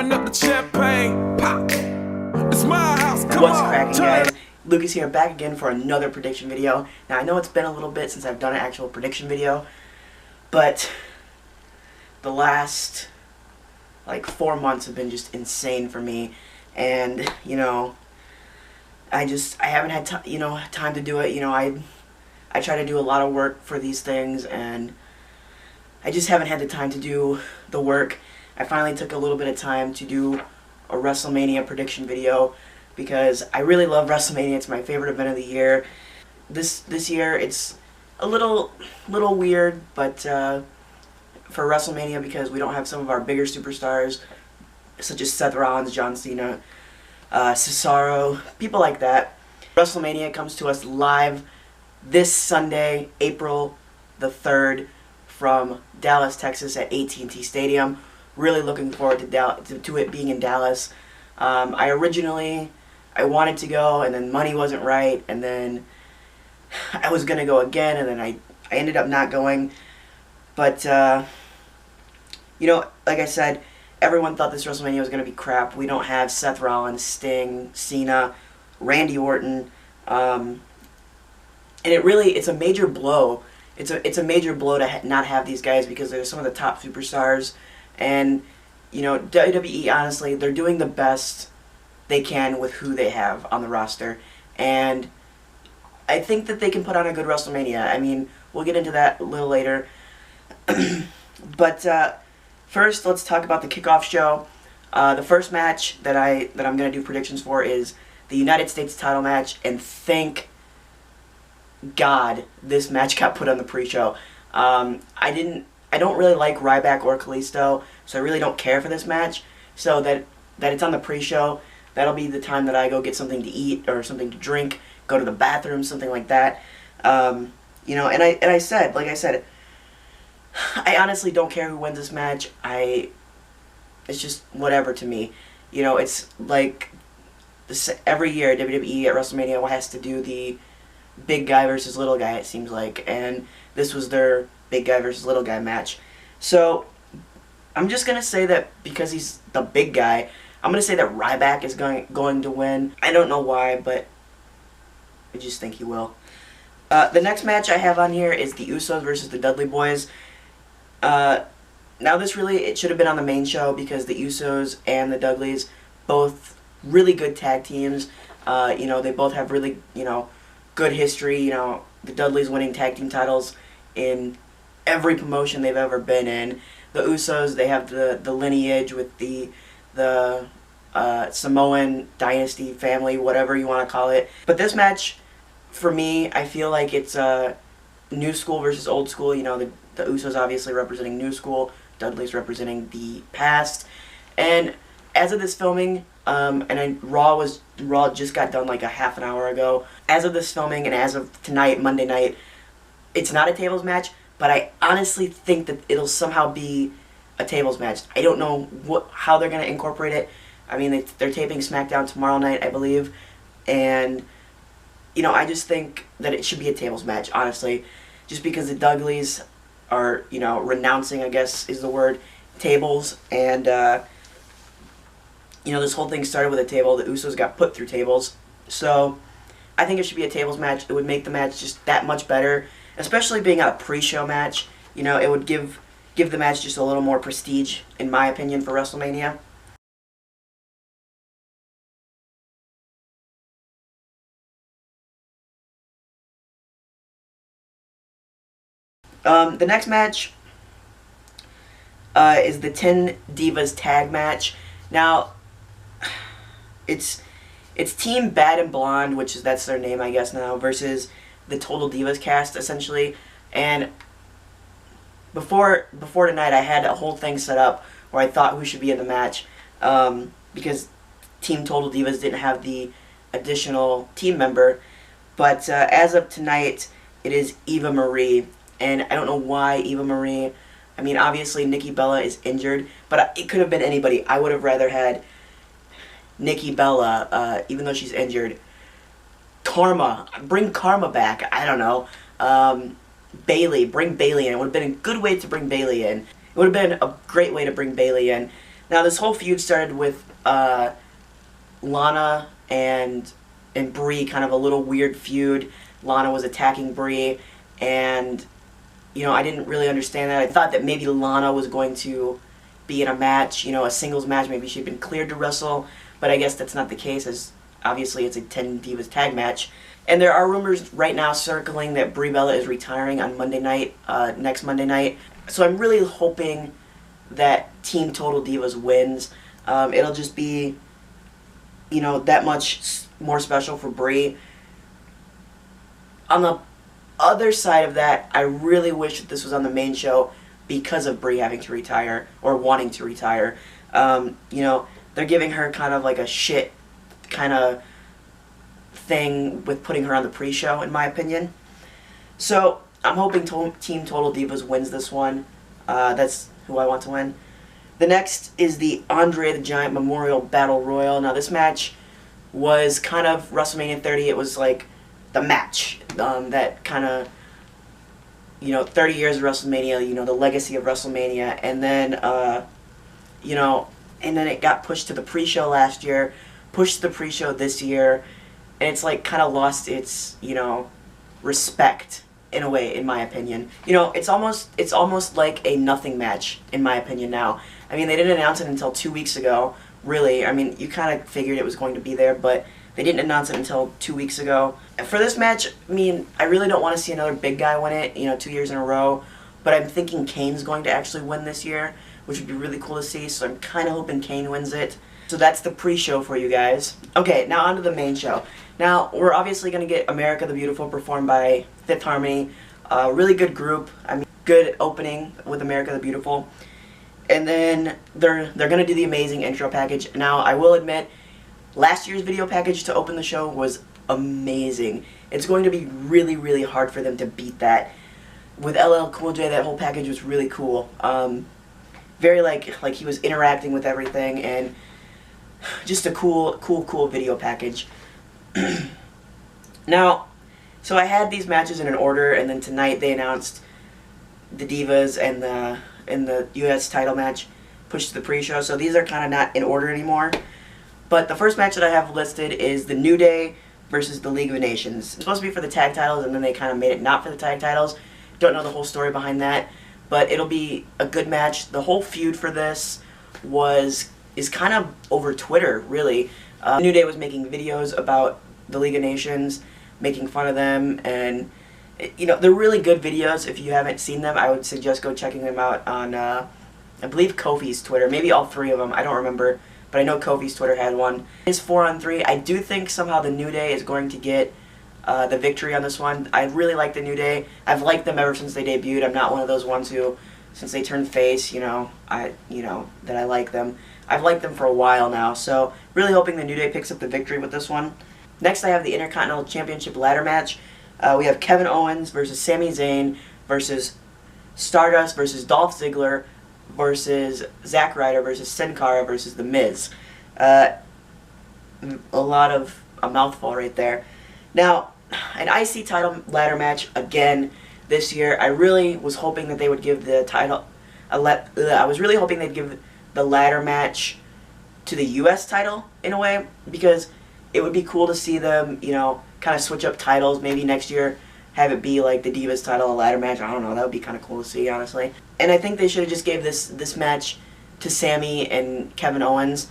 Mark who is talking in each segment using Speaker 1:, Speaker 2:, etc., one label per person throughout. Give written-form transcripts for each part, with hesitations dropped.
Speaker 1: open up the champagne, pop. It's my house, come
Speaker 2: What's
Speaker 1: on,
Speaker 2: cracking, guys? Lucas here, back again for another prediction video. Now, I know it's been a little bit since I've done an actual prediction video, but the last, like, 4 months have been just insane for me, and, you know, I haven't had time to do it. I try to do a lot of work for these things, and I just haven't had the time to do the work. I finally took a little bit of time to do a Wrestlemania prediction video because I really love Wrestlemania. It's my favorite event of the year. This year it's a little weird, but for Wrestlemania, because we don't have some of our bigger superstars such as Seth Rollins, John Cena, Cesaro, people like that. WrestleMania comes to us live this Sunday, April the 3rd, from Dallas, Texas at AT&T Stadium. Really looking forward to it being in Dallas. I wanted to go, and then money wasn't right, and then I was going to go again, and then I ended up not going. But, you know, like I said, everyone thought this WrestleMania was going to be crap. We don't have Seth Rollins, Sting, Cena, Randy Orton, and it's a major blow. It's a major blow to not have these guys because they're some of the top superstars. And, you know, WWE, honestly, they're doing the best they can with who they have on the roster. And I think that they can put on a good WrestleMania. I mean, we'll get into that a little later. But first, let's talk about the kickoff show. The first match that I'm going to do predictions for is the United States title match. And thank God this match got put on the pre-show. I don't really like Ryback or Kalisto, so I really don't care for this match. So that it's on the pre-show, that'll be the time that I go get something to eat or something to drink, go to the bathroom, something like that. You know, and I said, I honestly don't care who wins this match. It's just whatever to me. You know, it's like every year WWE at WrestleMania has to do the big guy versus little guy, it seems like, and this was their big guy versus little guy match. So I'm just gonna say that because he's the big guy, I'm gonna say that Ryback is going to win. I don't know why, but I just think he will. The next match I have on here is the Usos versus the Dudley Boys. Now it should have been on the main show because the Usos and the Dudleys, both really good tag teams. You know, they both have really, good history. You know, the Dudleys winning tag team titles in every promotion they've ever been in. The Usos, they have the lineage with the Samoan dynasty family, whatever you want to call it. But this match, for me, I feel like it's new school versus old school. You know, the Usos obviously representing new school, Dudley's representing the past. And as of this filming, Raw just got done like a half an hour ago. As of this filming and as of tonight, Monday night, it's not a tables match, but I honestly think that it'll somehow be a tables match. I don't know how they're going to incorporate it. I mean, they're taping SmackDown tomorrow night, I believe, and, you know, I just think that it should be a tables match, honestly, just because the Dudleys are, you know, renouncing, I guess is the word, tables, and, you know, this whole thing started with a table. The Usos got put through tables. So I think it should be a tables match. It would make the match just that much better, especially being a pre-show match. You know, it would give the match just a little more prestige, in my opinion, for WrestleMania. The next match is the 10 Divas tag match. Now, it's Team Bad and Blonde, that's their name, I guess, now, versus the Total Divas cast, essentially. And before tonight, I had a whole thing set up where I thought who should be in the match, because Team Total Divas didn't have the additional team member. But as of tonight, it is Eva Marie. And I don't know why Eva Marie. I mean, obviously Nikki Bella is injured, but it could have been anybody. I would have rather had Nikki Bella, even though she's injured. Karma. Bring Karma back. I don't know. Bayley. Bring Bayley in. It would have been a good way to bring Bayley in. It would have been a great way to bring Bayley in. Now, this whole feud started with Lana and Brie, kind of a little weird feud. Lana was attacking Brie, and I didn't really understand that. I thought that maybe Lana was going to be in a match, a singles match. Maybe she'd been cleared to wrestle, but I guess that's not the case, as obviously it's a 10 Divas tag match. And there are rumors right now circling that Brie Bella is retiring on Monday night, next Monday night. So I'm really hoping that Team Total Divas wins. It'll just be, that much more special for Brie. On the other side of that, I really wish that this was on the main show because of Brie having to retire, or wanting to retire. They're giving her kind of like a shit kind of thing with putting her on the pre-show, in my opinion. So I'm hoping Team Total Divas wins this one. That's who I want to win. The next is the Andre the Giant Memorial Battle Royal. Now, this match was kind of WrestleMania 30. It was like the match that kind of, 30 years of WrestleMania, the legacy of WrestleMania. And then, and then it got pushed to the pre-show last year, pushed to the pre-show this year, and it's like kind of lost its, respect in a way, in my opinion. It's almost like a nothing match, in my opinion now. I mean, they didn't announce it until 2 weeks ago, really. I mean, you kind of figured it was going to be there, but they didn't announce it until 2 weeks ago. For this match, I mean, I really don't want to see another big guy win it, 2 years in a row, but I'm thinking Kane's going to actually win this year, which would be really cool to see, so I'm kind of hoping Kane wins it. So that's the pre-show for you guys. Okay, now on to the main show. Now, we're obviously going to get America the Beautiful performed by Fifth Harmony. Really good group. I mean, good opening with America the Beautiful. And then they're going to do the amazing intro package. Now, I will admit, last year's video package to open the show was amazing. It's going to be really, really hard for them to beat that. With LL Cool J, that whole package was really cool. Very like he was interacting with everything, and just a cool video package. Now, so I had these matches in an order, and then tonight they announced the Divas and the U.S. title match pushed to the pre-show. So these are kind of not in order anymore. But the first match that I have listed is the New Day versus the League of Nations. It's supposed to be for the tag titles, and then they kind of made it not for the tag titles. Don't know the whole story behind that, but it'll be a good match. The whole feud for this is kind of over Twitter, really. New Day was making videos about the League of Nations, making fun of them, and they're really good videos. If you haven't seen them, I would suggest go checking them out on I believe Kofi's Twitter, maybe all three of them, I don't remember, but I know Kofi's Twitter had one. It's 4-on-3. I do think somehow the New Day is going to get the victory on this one. I really like the New Day. I've liked them ever since they debuted. I'm not one of those ones who, since they turned face, that I like them. I've liked them for a while now, so really hoping the New Day picks up the victory with this one. Next, I have the Intercontinental Championship ladder match. We have Kevin Owens versus Sami Zayn versus Stardust versus Dolph Ziggler versus Zack Ryder versus Sin Cara versus The Miz. A mouthful right there. Now, an IC title ladder match again this year. I really was hoping that they would give the title. I was really hoping they'd give the ladder match to the U.S. title in a way, because it would be cool to see them, kind of switch up titles. Maybe next year have it be like the Divas title, a ladder match. I don't know. That would be kind of cool to see, honestly. And I think they should have just gave this match to Sami and Kevin Owens.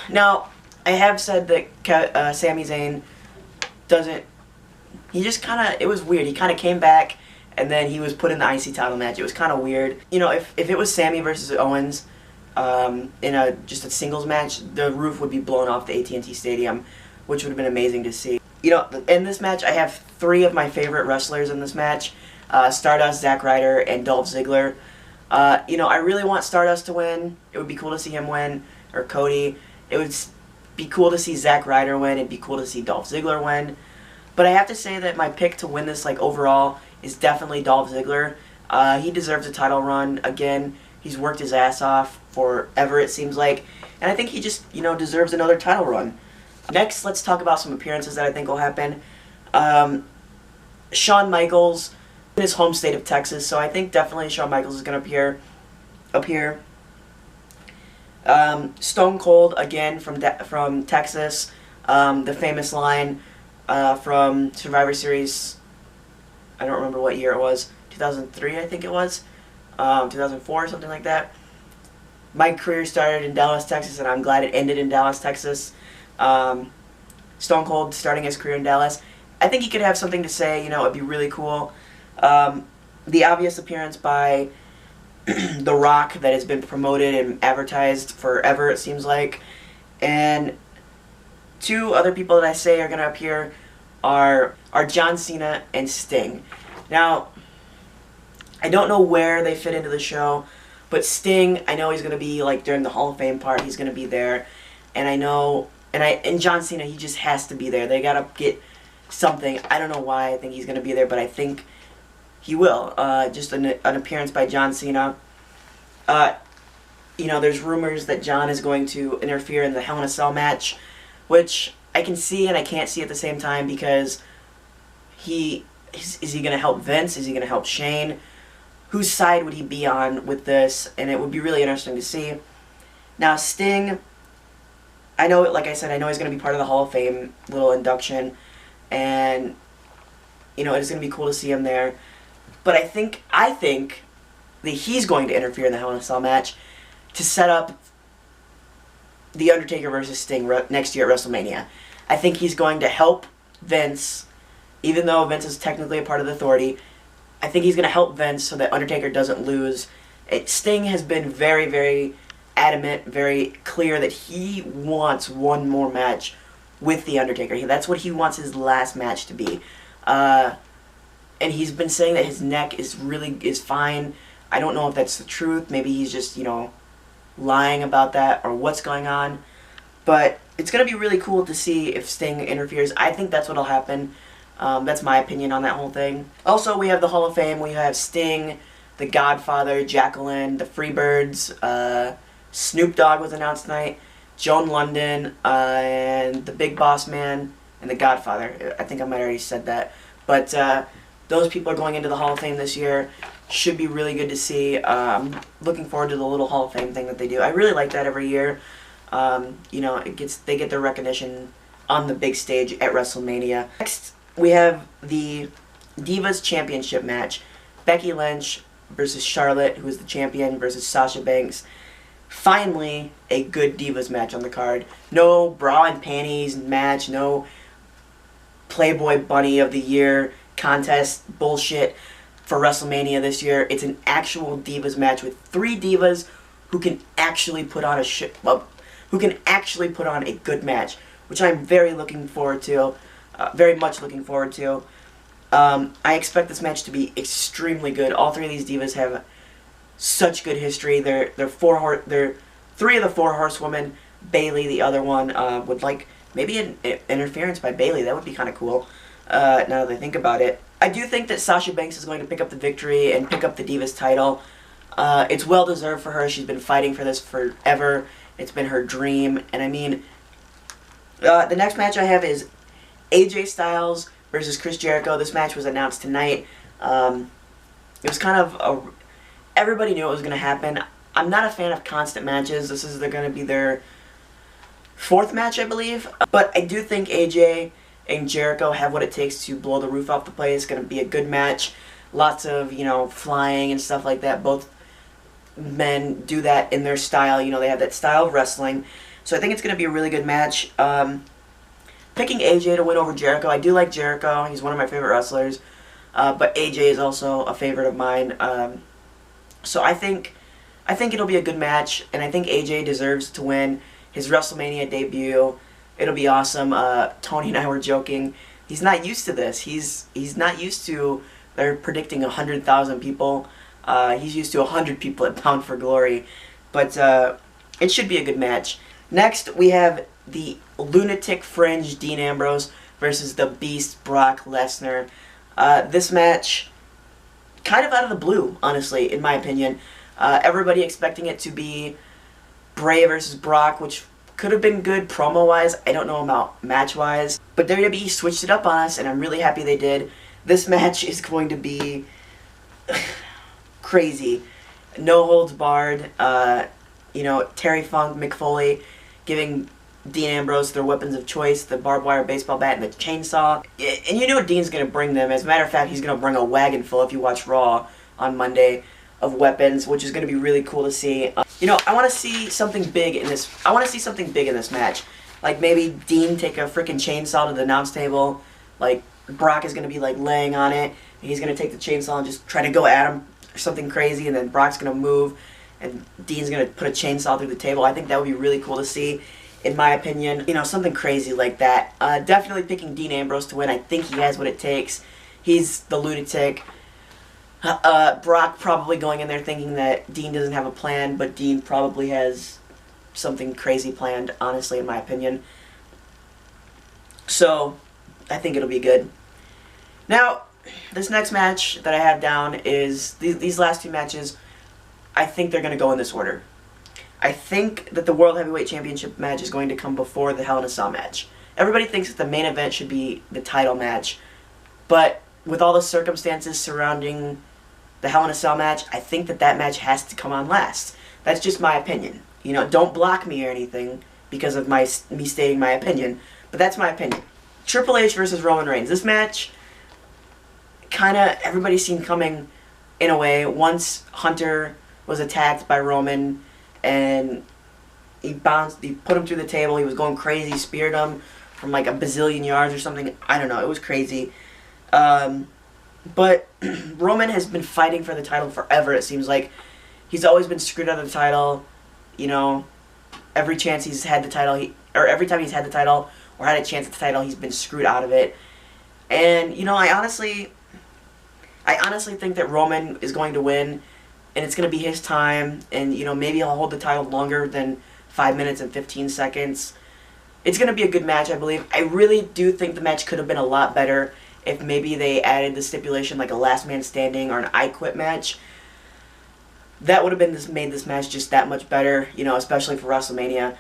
Speaker 2: Now, I have said that Sami Zayn doesn't. He just kind of. It was weird. He kind of came back, and then he was put in the IC title match. It was kind of weird. If it was Sami versus Owens, in just a singles match, the roof would be blown off the AT&T Stadium, which would have been amazing to see. In this match, I have three of my favorite wrestlers in this match: Stardust, Zack Ryder, and Dolph Ziggler. I really want Stardust to win. It would be cool to see him win, or Cody. It would be cool to see Zack Ryder win. It'd be cool to see Dolph Ziggler win. But I have to say that my pick to win this, overall, is definitely Dolph Ziggler. He deserves a title run. Again, he's worked his ass off forever, it seems like. And I think he just, deserves another title run. Next, let's talk about some appearances that I think will happen. Shawn Michaels in his home state of Texas, so I think definitely Shawn Michaels is going to appear up here. Stone Cold, again, from Texas. The famous line from Survivor Series, I don't remember what year it was, 2003 I think it was, 2004, something like that. My career started in Dallas, Texas, and I'm glad it ended in Dallas, Texas. Stone Cold starting his career in Dallas. I think he could have something to say, it'd be really cool. The obvious appearance by The Rock that has been promoted and advertised forever, it seems like. And two other people that I say are going to appear are John Cena and Sting. Now, I don't know where they fit into the show, but Sting, I know he's going to be, like, during the Hall of Fame part, he's going to be there. And I know, and John Cena, he just has to be there. They got to get something. I don't know why I think he's going to be there, but I think he will. Just an appearance by John Cena. There's rumors that John is going to interfere in the Hell in a Cell match, which I can see and I can't see at the same time, because is he going to help Vince? Is he going to help Shane? Whose side would he be on with this? And it would be really interesting to see. Now, Sting, I know, like I said, I know he's going to be part of the Hall of Fame little induction, and it's going to be cool to see him there. But I think that he's going to interfere in the Hell in a Cell match to set up The Undertaker versus Sting next year at WrestleMania. I think he's going to help Vince, even though Vince is technically a part of the Authority. I think he's going to help Vince so that Undertaker doesn't lose. Sting has been very, very adamant, very clear that he wants one more match with The Undertaker. That's what he wants his last match to be. And he's been saying that his neck is fine. I don't know if that's the truth. Maybe he's just, lying about that or what's going on. But it's going to be really cool to see if Sting interferes. I think that's what'll happen. That's my opinion on that whole thing. Also, we have the Hall of Fame. We have Sting, The Godfather, Jacqueline, The Freebirds, Snoop Dogg was announced tonight, Joan London, and The Big Boss Man, and The Godfather. I think I might have already said that. But those people are going into the Hall of Fame this year. Should be really good to see. Looking forward to the little Hall of Fame thing that they do. I really like that every year. They get their recognition on the big stage at WrestleMania. Next, we have the Divas Championship match. Becky Lynch versus Charlotte, who is the champion, versus Sasha Banks. Finally, a good Divas match on the card. No bra and panties match, no Playboy Bunny of the Year contest bullshit for WrestleMania this year. It's an actual Divas match with three divas who can actually put on a good match, which I'm very looking forward to. Very much looking forward to. I expect this match to be extremely good. All three of these divas have such good history. They're three of the four horsewomen. Bayley, the other one, would like maybe an interference by Bayley. That would be kind of cool. Now that I think about it, I do think that Sasha Banks is going to pick up the victory and pick up the Divas title. It's well deserved for her. She's been fighting for this forever. It's been her dream. And I mean, the next match I have is AJ Styles versus Chris Jericho. This match was announced tonight. It was kind of everybody knew it was going to happen. I'm not a fan of constant matches. This is going to be their fourth match, I believe. But I do think AJ and Jericho have what it takes to blow the roof off the place. It's going to be a good match. Lots of, flying and stuff like that. Both men do that in their style. They have that style of wrestling. So I think it's going to be a really good match. Picking AJ to win over Jericho. I do like Jericho. He's one of my favorite wrestlers. But AJ is also a favorite of mine. So I think it'll be a good match, and I think AJ deserves to win his WrestleMania debut. It'll be awesome. Tony and I were joking. He's not used to this. He's not used to, they're predicting 100,000 people. He's used to 100 people at Bound for Glory. But it should be a good match. Next, we have the Lunatic Fringe Dean Ambrose versus the Beast Brock Lesnar. This match, kind of out of the blue, honestly, in my opinion. Everybody expecting it to be Bray versus Brock, which could have been good promo-wise. I don't know about match-wise. But WWE switched it up on us, and I'm really happy they did. This match is going to be crazy. No holds barred. you know, Terry Funk, Mick Foley, giving Dean Ambrose their weapons of choice, the barbed wire baseball bat and the chainsaw. And you know Dean's going to bring them. As a matter of fact, he's going to bring a wagon full, if you watch Raw on Monday, of weapons, which is going to be really cool to see. You know, I want to see something big in this. I want to see something big in this match. Like maybe Dean take a freaking chainsaw to the announce table. Like Brock is going to be like laying on it. And he's going to take the chainsaw and just try to go at him or something crazy. And then Brock's going to move. And Dean's going to put a chainsaw through the table. I think that would be really cool to see, in my opinion. You know, something crazy like that. Definitely picking Dean Ambrose to win. I think he has what it takes. He's the lunatic. Brock probably going in there thinking that Dean doesn't have a plan, but Dean probably has something crazy planned, honestly, in my opinion. So, I think it'll be good. Now, this next match that I have down is, these last two matches, I think they're going to go in this order. I think that the World Heavyweight Championship match is going to come before the Hell in a Cell match. Everybody thinks that the main event should be the title match, but with all the circumstances surrounding the Hell in a Cell match, I think that that match has to come on last. That's just my opinion. You know, don't block me or anything because of me stating my opinion, but that's my opinion. Triple H versus Roman Reigns. This match, kind of everybody's seen coming in a way. Once Hunter was attacked by Roman and he put him through the table, he was going crazy, speared him from like a bazillion yards or something. I don't know, it was crazy. But Roman has been fighting for the title forever, it seems like. He's always been screwed out of the title. You know, every chance he's had the title, every time he's had the title or had a chance at the title, he's been screwed out of it. And, you know, I honestly think that Roman is going to win, and it's going to be his time, and, you know, maybe he'll hold the title longer than 5 minutes and 15 seconds. It's going to be a good match, I believe. I really do think the match could have been a lot better if maybe they added the stipulation like a last man standing or an I Quit match. That would have been made this match just that much better, you know, especially for WrestleMania.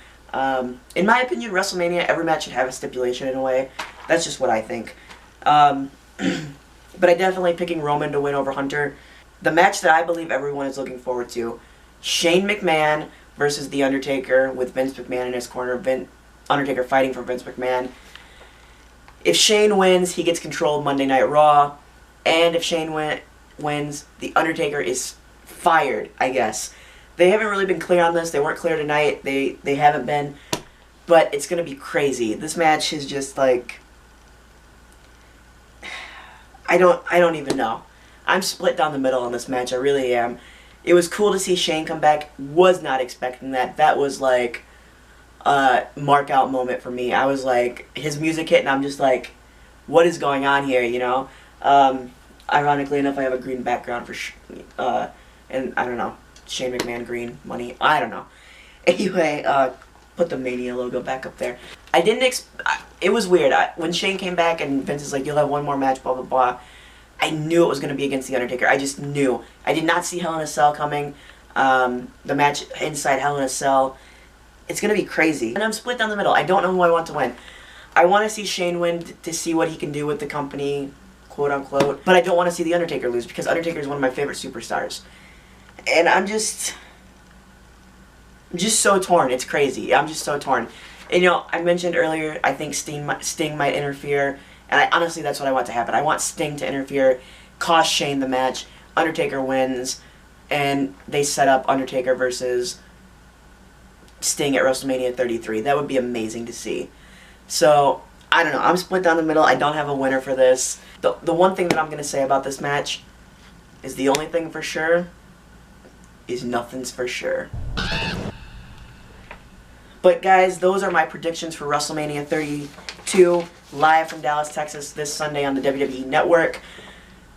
Speaker 2: In my opinion, WrestleMania, every match should have a stipulation in a way. That's just what I think. But I definitely picking Roman to win over Hunter. The match that I believe everyone is looking forward to, Shane McMahon versus The Undertaker with Vince McMahon in his corner. Undertaker fighting for Vince McMahon. If Shane wins, he gets control of Monday Night Raw. And if Shane wins, The Undertaker is fired, I guess. They haven't really been clear on this. They weren't clear tonight. They haven't been. But it's going to be crazy. This match is just like... I don't even know. I'm split down the middle on this match. I really am. It was cool to see Shane come back. Was not expecting that. That was like a mark out moment for me. I was like, his music hit and I'm just like, what is going on here, you know? Ironically enough, I have a green background for and I don't know, Shane McMahon green money. I don't know. Anyway, put the Mania logo back up there. I didn't it was weird. When Shane came back and Vince is like, you'll have one more match, blah, blah, blah. I knew it was going to be against The Undertaker. I just knew. I did not see Hell in a Cell coming. The match inside Hell in a Cell. It's going to be crazy. And I'm split down the middle. I don't know who I want to win. I want to see Shane win to see what he can do with the company, quote unquote. But I don't want to see The Undertaker lose because Undertaker is one of my favorite superstars. And I'm just so torn. It's crazy. I'm just so torn. And, you know, I mentioned earlier, I think Sting might interfere. And honestly, that's what I want to happen. I want Sting to interfere, cost Shane the match, Undertaker wins, and they set up Undertaker versus Sting at WrestleMania 33. That would be amazing to see. So, I don't know. I'm split down the middle. I don't have a winner for this. The one thing that I'm going to say about this match is the only thing for sure is nothing's for sure. But guys, those are my predictions for WrestleMania 32, live from Dallas, Texas, this Sunday on the WWE Network.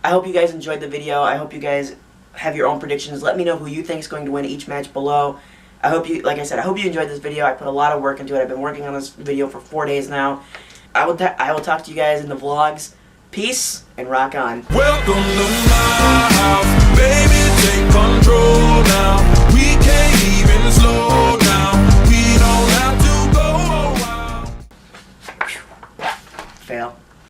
Speaker 2: I hope you guys enjoyed the video. I hope you guys have your own predictions. Let me know who you think is going to win each match below. I hope you, like I said, I hope you enjoyed this video. I put a lot of work into it. I've been working on this video for 4 days now. I will talk to you guys in the vlogs. Peace and rock on.
Speaker 1: Welcome to my house, baby, take control now. We can't even slow down.